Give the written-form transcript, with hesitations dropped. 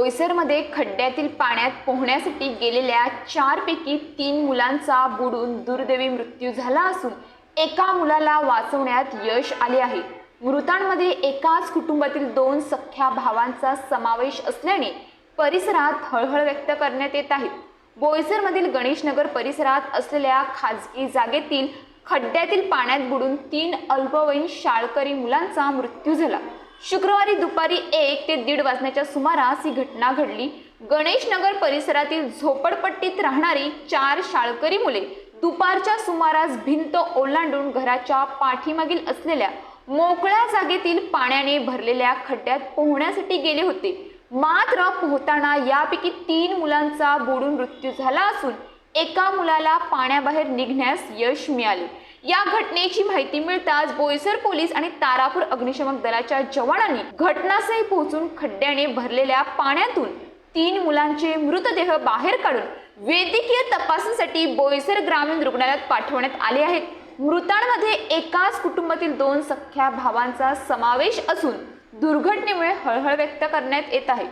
बोईसरमध्ये खड्ड्यातील पाण्यात पोहण्यासाठी गेलेल्या 4 पैकी 3 मुलांचा बुडून दुर्दैवी मृत्यू झाला असून एका मुलाला वाचवण्यात यश आले आहे। मृतांमध्ये एकाच कुटुंबातील 2 सख्ख्या भावांचा समावेश असल्याने परिसरात हळहळ व्यक्त करण्यात येत आहे। बोईसरमधील गणेशनगर परिसरात असलेल्या खाजगी जागेतील खड्ड्यातील पाण्यात बुडून 3 अल्पवयीन शाळकरी मुलांचा मृत्यू झाला। शुक्रवारी दुपारी 1 ते 1:30 वाजण्याच्या सुमारास ही घटना घडली। गणेशनगर परिसरातील झोपडपट्टीत राहणारी 4 शाळकरी मुले दुपारच्या सुमारास भिंत ओलांडून घराच्या पाठीमागील असलेल्या मोकळ्या जागेतील पाण्याने भरलेल्या खड्ड्यात पोहण्यासाठी गेले होते। मात्र पोहताना यापैकी 3 मुलांचा बुडून मृत्यू झाला असून एका मुलाला पाण्याबाहेर निघण्यास यश मिळाले। या घटनेची माहिती मिळताच बोईसर पोलीस आणि तारापूर अग्निशमन दलाच्या जवानांनी घटनास्थळी पोहोचून खड्ड्याने भरलेल्या पाण्यातून 3 मुलांचे मृतदेह बाहेर काढून वैद्यकीय तपासणीसाठी बोईसर ग्रामीण रुग्णालयात पाठवण्यात आले आहेत। मृतांमध्ये एकाच कुटुंबातील 2 सख्ख्या भावांचा समावेश असून दुर्घटनेमुळे हळहळ व्यक्त करण्यात येत आहे।